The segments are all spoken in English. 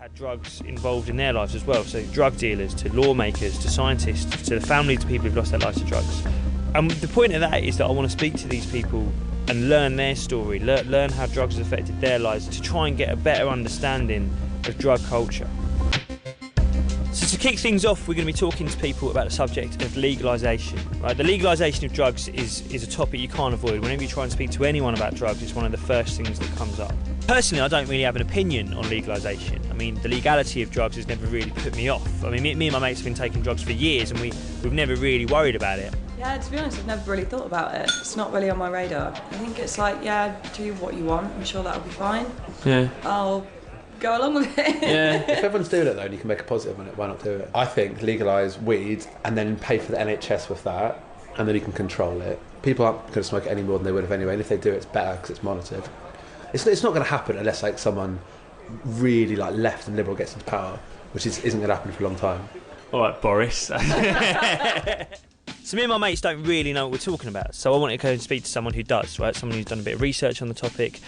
had drugs involved in their lives as well. So drug dealers, to lawmakers, to scientists, to the families of people who've lost their lives to drugs. And the point of that is that I want to speak to these people and learn their story, learn how drugs have affected their lives, to try and get a better understanding of drug culture. So to kick things off, we're going to be talking to people about the subject of legalisation. Right? The legalisation of drugs is a topic you can't avoid. Whenever you try and speak to anyone about drugs, it's one of the first things that comes up. Personally, I don't really have an opinion on legalisation. I mean, the legality of drugs has never really put me off. I mean, me and my mates have been taking drugs for years and we've never really worried about it. Yeah, to be honest, I've never really thought about it. It's not really on my radar. I think it's like, yeah, do what you want. I'm sure that'll be fine. Yeah. I'll go along with it. Yeah. If everyone's doing it though and you can make a positive on it, why not do it? I think legalise weed and then pay for the NHS with that, and then you can control it. People aren't going to smoke it any more than they would have anyway, and if they do, it's better because it's monitored. It's not going to happen unless like someone really like left and liberal gets into power, which isn't going to happen for a long time. All right, Boris. So me and my mates don't really know what we're talking about, so I wanted to go and speak to someone who does, right? Someone who's done a bit of research on the topic.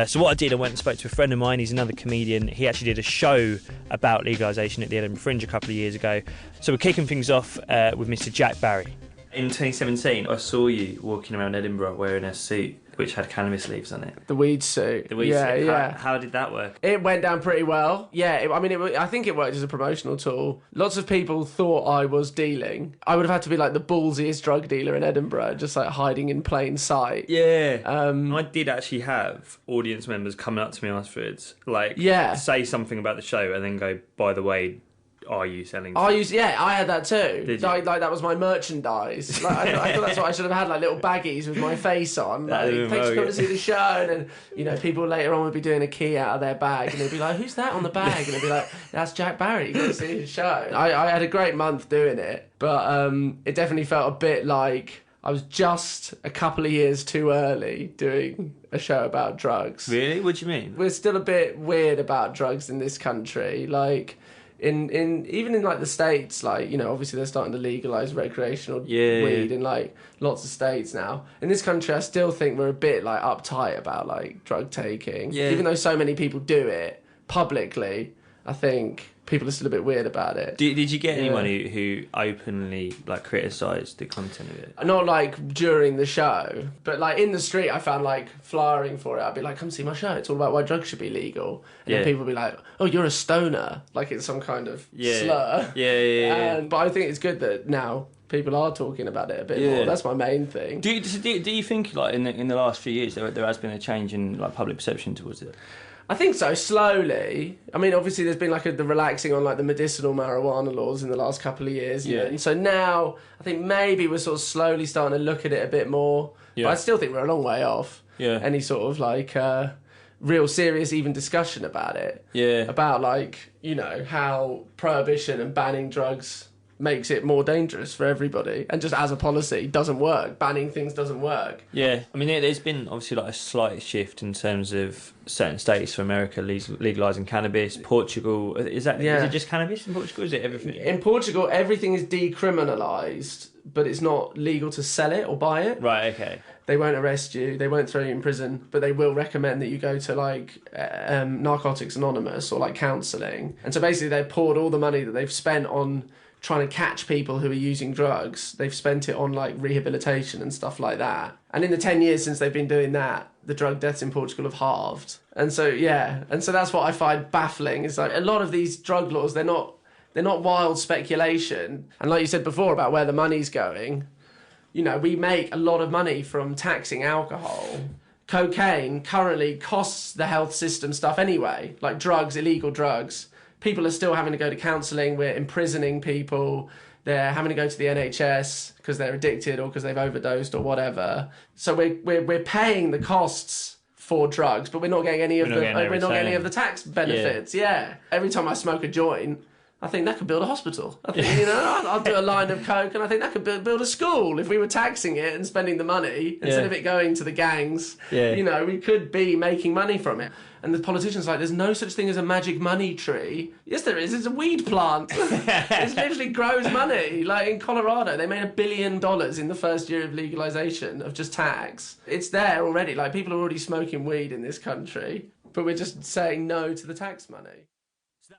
So what I did, I went and spoke to a friend of mine. He's another comedian. He actually did a show about legalisation at the Edinburgh Fringe a couple of years ago. So we're kicking things off with Mr. Jack Barry. In 2017, I saw you walking around Edinburgh wearing a suit which had cannabis leaves on it. The weed suit. The weed yeah, suit. Yeah. How did that work? It went down pretty well. Yeah, I think it worked as a promotional tool. Lots of people thought I was dealing. I would have had to be like the ballsiest drug dealer in Edinburgh, just like hiding in plain sight. Yeah. I did actually have audience members coming up to me afterwards, like, say something about the show and then go, by the way, are you selling? I had that too. Did you? Like that was my merchandise. Like, I thought that's what I should have had, like little baggies with my face on. Like, thanks for coming to see the show. And then, people later on would be doing a key out of their bag and they'd be like, who's that on the bag? And they'd be like, that's Jack Barry, you got to see his show. I had a great month doing it, but it definitely felt a bit like I was just a couple of years too early doing a show about drugs. Really? What do you mean? We're still a bit weird about drugs in this country. Like, even in like the States, like, obviously they're starting to legalise recreational weed in like lots of states now. In this country, I still think we're a bit like uptight about like drug taking. Yeah. Even though so many people do it publicly, I think people are still a bit weird about it. Did you get anyone who openly like criticised the content of it? Not like during the show, but like in the street I found like flyering for it. I'd be like, come see my show, it's all about why drugs should be legal. And then people would be like, oh, you're a stoner, like it's some kind of slur. Yeah. But I think it's good that now people are talking about it a bit more. That's my main thing. Do you think like in the last few years there has been a change in like public perception towards it? I think so, slowly. I mean, obviously there's been like the relaxing on like the medicinal marijuana laws in the last couple of years. And so now I think maybe we're sort of slowly starting to look at it a bit more. Yeah. But I still think we're a long way off any sort of like real serious even discussion about it. Yeah. About like, how prohibition and banning drugs makes it more dangerous for everybody, and just as a policy doesn't work. Banning things doesn't work. Yeah, I mean there's been obviously like a slight shift in terms of certain states for America legalising cannabis. Portugal, is it just cannabis in Portugal? Is it everything? In Portugal everything is decriminalised, but it's not legal to sell it or buy it. Right, okay. They won't arrest you, they won't throw you in prison, but they will recommend that you go to like Narcotics Anonymous or like counselling. And so basically they've poured all the money that they've spent on trying to catch people who are using drugs, they've spent it on like rehabilitation and stuff like that. And in the 10 years since they've been doing that, the drug deaths in Portugal have halved. And so that's what I find baffling, is like a lot of these drug laws, they're not wild speculation. And like you said before about where the money's going, we make a lot of money from taxing alcohol. Cocaine currently costs the health system stuff anyway, like drugs, illegal drugs. People are still having to go to counselling. We're imprisoning people. They're having to go to the NHS because they're addicted or because they've overdosed or whatever. So we're paying the costs for drugs, but we're not getting any of the tax benefits. Yeah. Every time I smoke a joint, I think that could build a hospital. I think, I'll do a line of coke and I think that could build a school. If we were taxing it and spending the money, instead of it going to the gangs, we could be making money from it. And the politicians are like, there's no such thing as a magic money tree. Yes, there is. It's a weed plant. It literally grows money. Like in Colorado, they made $1 billion in the first year of legalization of just tax. It's there already. Like, people are already smoking weed in this country, but we're just saying no to the tax money.